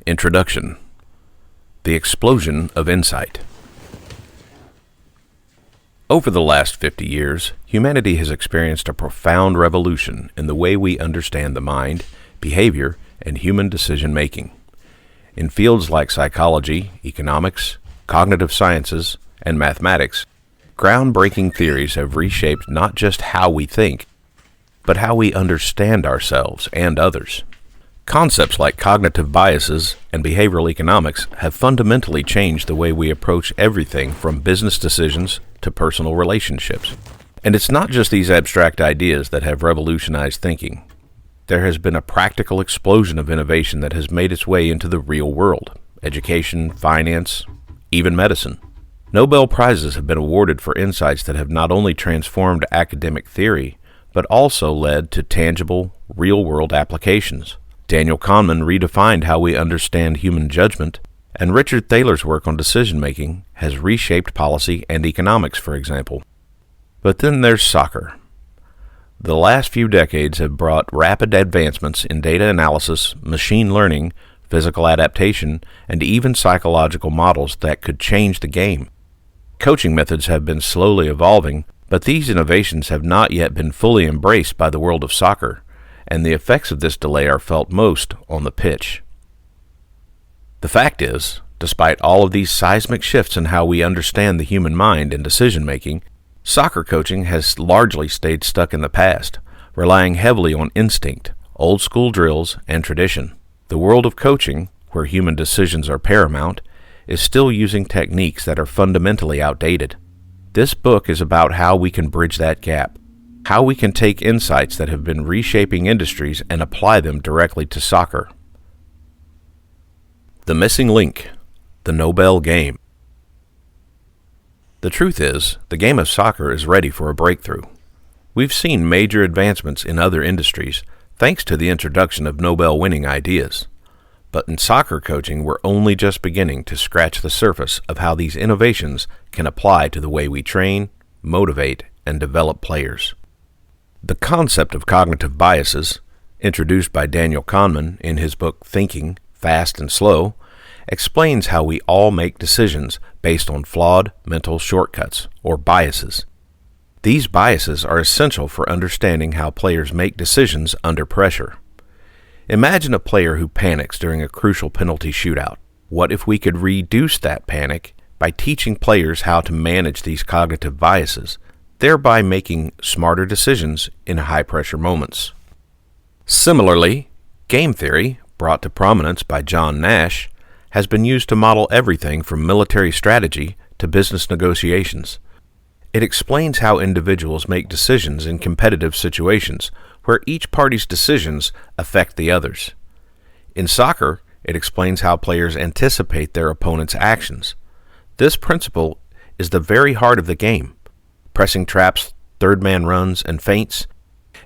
Introduction: The Explosion of Insight. Over the last 50 years, humanity has experienced a profound revolution in the way we understand the mind, behavior, and human decision-making. In fields like psychology, economics, cognitive sciences, and mathematics, groundbreaking theories have reshaped not just how we think, but how we understand ourselves and others. Concepts like cognitive biases and behavioral economics have fundamentally changed the way we approach everything from business decisions to personal relationships. And it's not just these abstract ideas that have revolutionized thinking. There has been a practical explosion of innovation that has made its way into the real world: education, finance, even medicine. Nobel Prizes have been awarded for insights that have not only transformed academic theory, but also led to tangible, real-world applications. Daniel Kahneman redefined how we understand human judgment, and Richard Thaler's work on decision-making has reshaped policy and economics, for example. But then there's soccer. The last few decades have brought rapid advancements in data analysis, machine learning, physical adaptation, and even psychological models that could change the game. Coaching methods have been slowly evolving, but these innovations have not yet been fully embraced by the world of soccer, and the effects of this delay are felt most on the pitch. The fact is, despite all of these seismic shifts in how we understand the human mind and decision-making, soccer coaching has largely stayed stuck in the past, relying heavily on instinct, old-school drills, and tradition. The world of coaching, where human decisions are paramount, is still using techniques that are fundamentally outdated. This book is about how we can bridge that gap, how we can take insights that have been reshaping industries and apply them directly to soccer. The Missing Link: The Nobel Game. The truth is, the game of soccer is ready for a breakthrough. We've seen major advancements in other industries thanks to the introduction of Nobel-winning ideas. But in soccer coaching, we're only just beginning to scratch the surface of how these innovations can apply to the way we train, motivate, and develop players. The concept of cognitive biases, introduced by Daniel Kahneman in his book Thinking, Fast and Slow, explains how we all make decisions based on flawed mental shortcuts, or biases. These biases are essential for understanding how players make decisions under pressure. Imagine a player who panics during a crucial penalty shootout. What if we could reduce that panic by teaching players how to manage these cognitive biases, thereby making smarter decisions in high-pressure moments? Similarly, game theory, brought to prominence by John Nash, has been used to model everything from military strategy to business negotiations. It explains how individuals make decisions in competitive situations where each party's decisions affect the others. In soccer, it explains how players anticipate their opponent's actions. This principle is the very heart of the game. Pressing traps, third-man runs, and feints,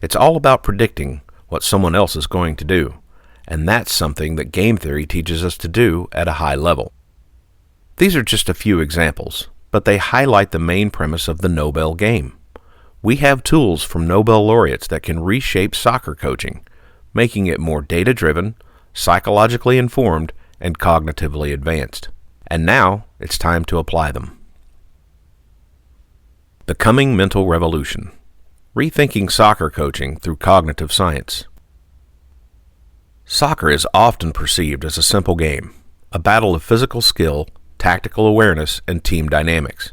it's all about predicting what someone else is going to do, and that's something that game theory teaches us to do at a high level. These are just a few examples, but they highlight the main premise of the Nobel game. We have tools from Nobel laureates that can reshape soccer coaching, making it more data-driven, psychologically informed, and cognitively advanced. And now, it's time to apply them. The Coming Mental Revolution: Rethinking Soccer Coaching Through Cognitive Science. Soccer is often perceived as a simple game, a battle of physical skill, tactical awareness, and team dynamics.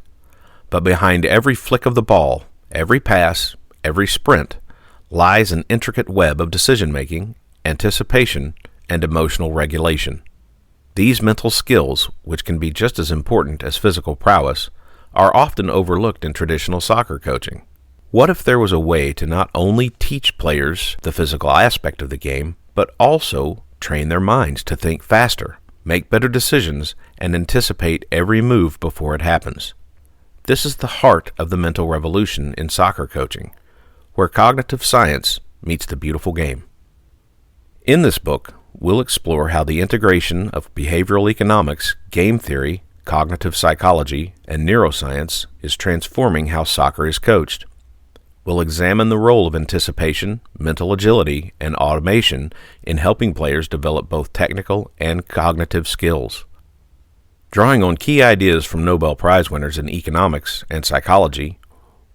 But behind every flick of the ball, every pass, every sprint, lies an intricate web of decision-making, anticipation, and emotional regulation. These mental skills, which can be just as important as physical prowess, are often overlooked in traditional soccer coaching. What if there was a way to not only teach players the physical aspect of the game, but also train their minds to think faster, make better decisions, and anticipate every move before it happens? This is the heart of the mental revolution in soccer coaching, where cognitive science meets the beautiful game. In this book, we'll explore how the integration of behavioral economics, game theory, cognitive psychology, and neuroscience is transforming how soccer is coached. We'll examine the role of anticipation, mental agility, and automation in helping players develop both technical and cognitive skills. Drawing on key ideas from Nobel Prize winners in economics and psychology,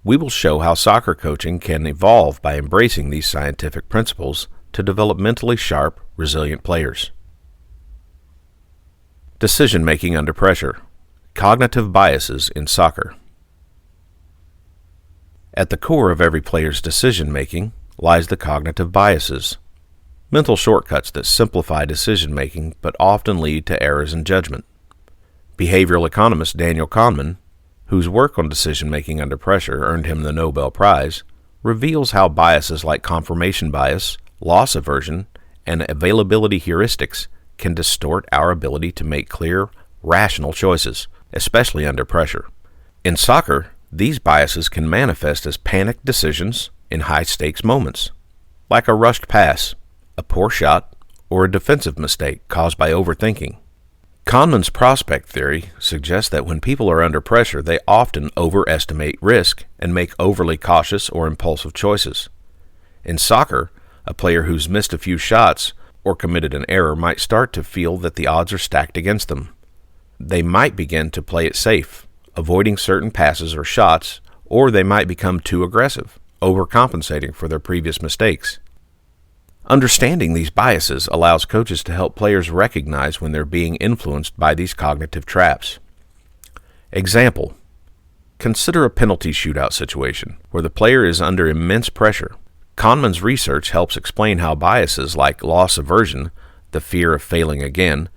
we will show how soccer coaching can evolve by embracing these scientific principles to develop mentally sharp, resilient players. Decision-making under pressure. Cognitive biases in soccer. At the core of every player's decision-making lies the cognitive biases, mental shortcuts that simplify decision-making but often lead to errors in judgment. Behavioral economist Daniel Kahneman, whose work on decision-making under pressure earned him the Nobel Prize, reveals how biases like confirmation bias, loss aversion, and availability heuristics can distort our ability to make clear, rational choices, especially under pressure. In soccer, these biases can manifest as panicked decisions in high-stakes moments, like a rushed pass, a poor shot, or a defensive mistake caused by overthinking. Kahneman's prospect theory suggests that when people are under pressure, they often overestimate risk and make overly cautious or impulsive choices. In soccer, a player who's missed a few shots or committed an error might start to feel that the odds are stacked against them. They might begin to play it safe, avoiding certain passes or shots, or they might become too aggressive, overcompensating for their previous mistakes. Understanding these biases allows coaches to help players recognize when they're being influenced by these cognitive traps. Example: consider a penalty shootout situation where the player is under immense pressure. Kahneman's research helps explain how biases like loss aversion, the fear of failing again,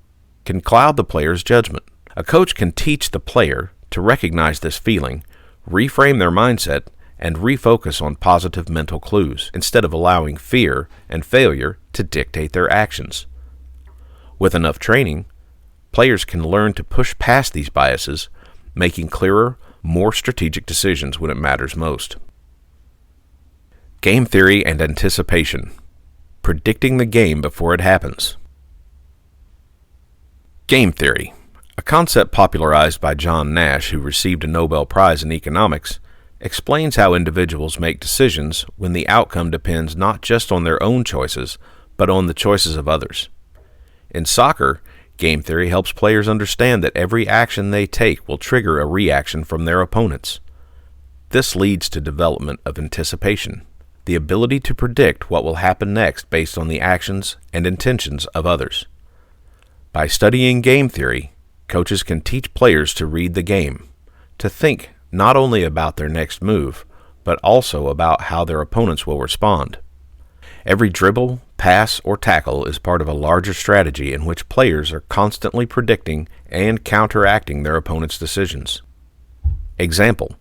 can cloud the player's judgment. A coach can teach the player to recognize this feeling, reframe their mindset, and refocus on positive mental clues instead of allowing fear and failure to dictate their actions. With enough training, players can learn to push past these biases, making clearer, more strategic decisions when it matters most. Game theory and anticipation. Predicting the game before it happens. Game theory, a concept popularized by John Nash, who received a Nobel Prize in economics, explains how individuals make decisions when the outcome depends not just on their own choices, but on the choices of others. In soccer, game theory helps players understand that every action they take will trigger a reaction from their opponents. This leads to development of anticipation, the ability to predict what will happen next based on the actions and intentions of others. By studying game theory, coaches can teach players to read the game, to think not only about their next move, but also about how their opponents will respond. Every dribble, pass, or tackle is part of a larger strategy in which players are constantly predicting and counteracting their opponents' decisions. Example: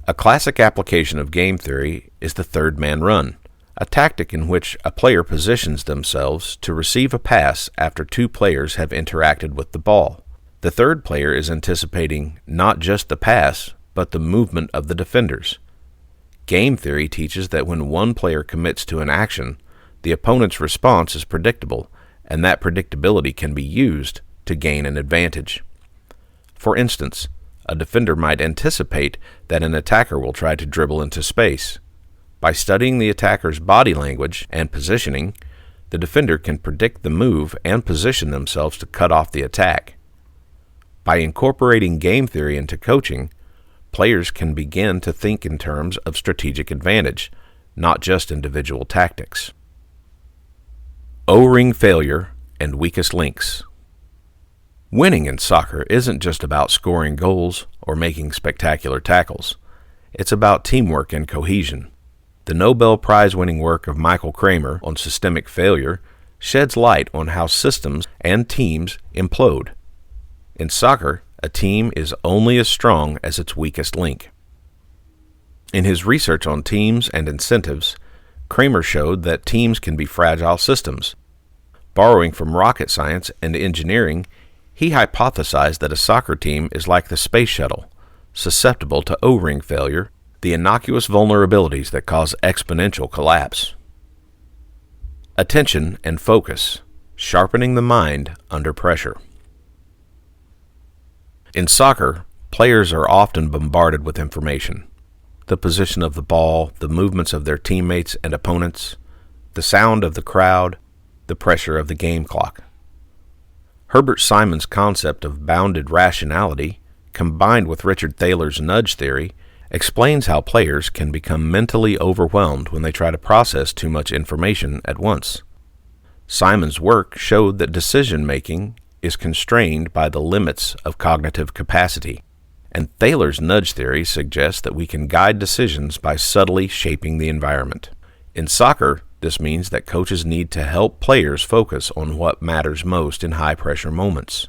a classic application of game theory is the third man run, a tactic in which a player positions themselves to receive a pass after two players have interacted with the ball. The third player is anticipating not just the pass, but the movement of the defenders. Game theory teaches that when one player commits to an action, the opponent's response is predictable, and that predictability can be used to gain an advantage. For instance, a defender might anticipate that an attacker will try to dribble into space. By studying the attacker's body language and positioning, the defender can predict the move and position themselves to cut off the attack. By incorporating game theory into coaching, players can begin to think in terms of strategic advantage, not just individual tactics. O-ring failure and weakest links. Winning in soccer isn't just about scoring goals or making spectacular tackles. It's about teamwork and cohesion. The Nobel Prize-winning work of Michael Kramer on systemic failure sheds light on how systems and teams implode. In soccer, a team is only as strong as its weakest link. In his research on teams and incentives, Kramer showed that teams can be fragile systems. Borrowing from rocket science and engineering, he hypothesized that a soccer team is like the space shuttle, susceptible to O-ring failure, the innocuous vulnerabilities that cause exponential collapse. Attention and focus, sharpening the mind under pressure. In soccer, players are often bombarded with information. the position of the ball, the movements of their teammates and opponents, the sound of the crowd, the pressure of the game clock. Herbert Simon's concept of bounded rationality, combined with Richard Thaler's nudge theory, explains how players can become mentally overwhelmed when they try to process too much information at once. Simon's work showed that decision-making is constrained by the limits of cognitive capacity, and Thaler's nudge theory suggests that we can guide decisions by subtly shaping the environment. In soccer, this means that coaches need to help players focus on what matters most in high-pressure moments.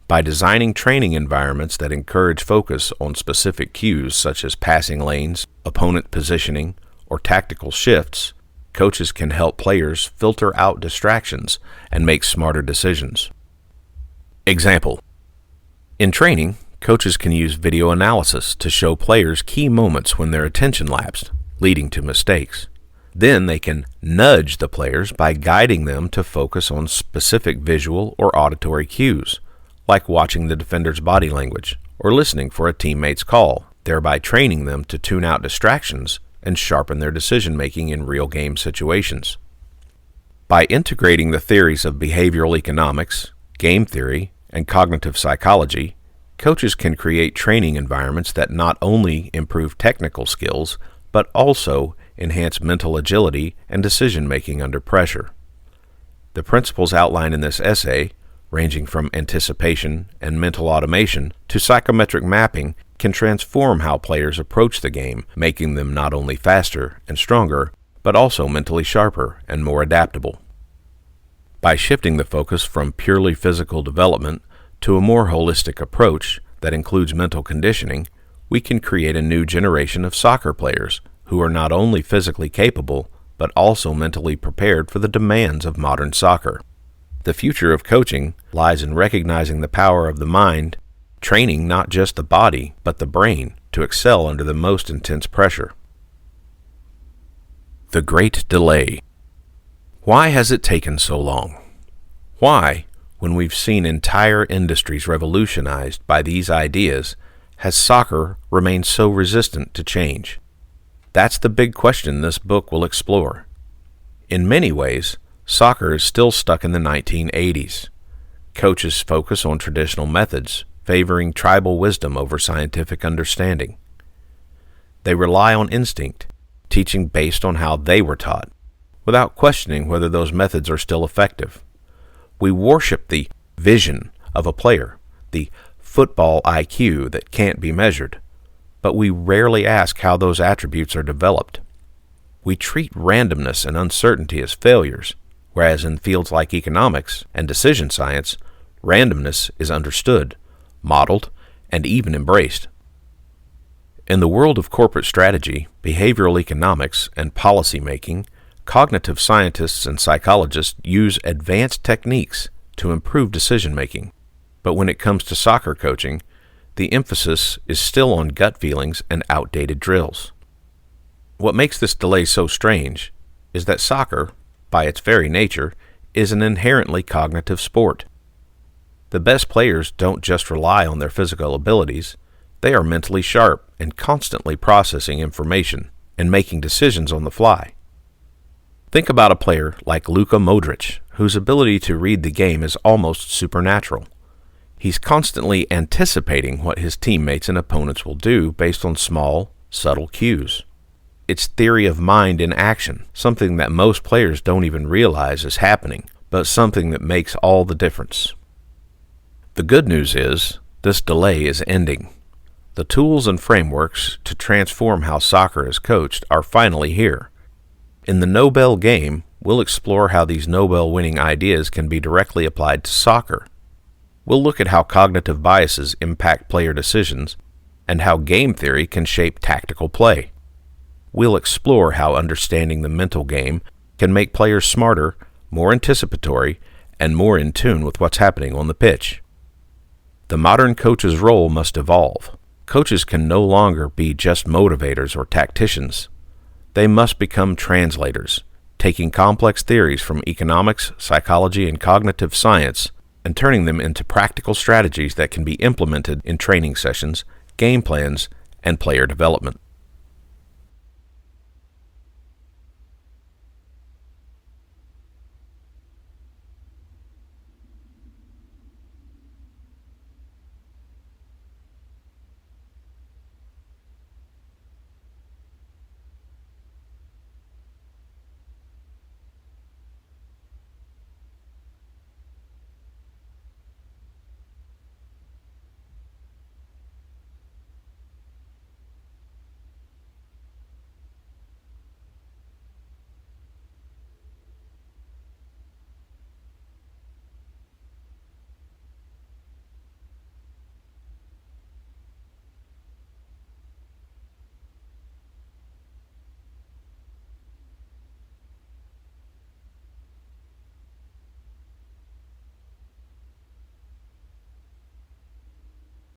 By designing training environments that encourage focus on specific cues such as passing lanes, opponent positioning, or tactical shifts, coaches can help players filter out distractions and make smarter decisions. Example: in training, coaches can use video analysis to show players key moments when their attention lapsed, leading to mistakes. Then they can nudge the players by guiding them to focus on specific visual or auditory cues, like watching the defender's body language or listening for a teammate's call, thereby training them to tune out distractions and sharpen their decision-making in real game situations. By integrating the theories of behavioral economics, game theory, and cognitive psychology, coaches can create training environments that not only improve technical skills, but also enhance mental agility and decision-making under pressure. The principles outlined in this essay, ranging from anticipation and mental automation to psychometric mapping, can transform how players approach the game, making them not only faster and stronger, but also mentally sharper and more adaptable. By shifting the focus from purely physical development to a more holistic approach that includes mental conditioning, we can create a new generation of soccer players who are not only physically capable, but also mentally prepared for the demands of modern soccer. The future of coaching lies in recognizing the power of the mind, training not just the body, but the brain to excel under the most intense pressure. The Great Delay. Why has it taken so long? Why, when we've seen entire industries revolutionized by these ideas, has soccer remained so resistant to change? That's the big question this book will explore. In many ways, soccer is still stuck in the 1980s. Coaches focus on traditional methods, favoring tribal wisdom over scientific understanding. They rely on instinct, teaching based on how they were taught, without questioning whether those methods are still effective. We worship the vision of a player, the football IQ that can't be measured, but we rarely ask how those attributes are developed. We treat randomness and uncertainty as failures, whereas in fields like economics and decision science, randomness is understood, modeled, and even embraced. In the world of corporate strategy, behavioral economics, and policy making, cognitive scientists and psychologists use advanced techniques to improve decision making. But when it comes to soccer coaching, the emphasis is still on gut feelings and outdated drills. What makes this delay so strange is that soccer, by its very nature, is an inherently cognitive sport. The best players don't just rely on their physical abilities, they are mentally sharp and constantly processing information and making decisions on the fly. Think about a player like Luka Modric, whose ability to read the game is almost supernatural. He's constantly anticipating what his teammates and opponents will do based on small, subtle cues. It's theory of mind in action, something that most players don't even realize is happening, but something that makes all the difference. The good news is, this delay is ending. The tools and frameworks to transform how soccer is coached are finally here. In the Nobel game, we'll explore how these Nobel-winning ideas can be directly applied to soccer. We'll look at how cognitive biases impact player decisions and how game theory can shape tactical play. We'll explore how understanding the mental game can make players smarter, more anticipatory, and more in tune with what's happening on the pitch. The modern coach's role must evolve. Coaches can no longer be just motivators or tacticians. They must become translators, taking complex theories from economics, psychology, and cognitive science and turning them into practical strategies that can be implemented in training sessions, game plans, and player development.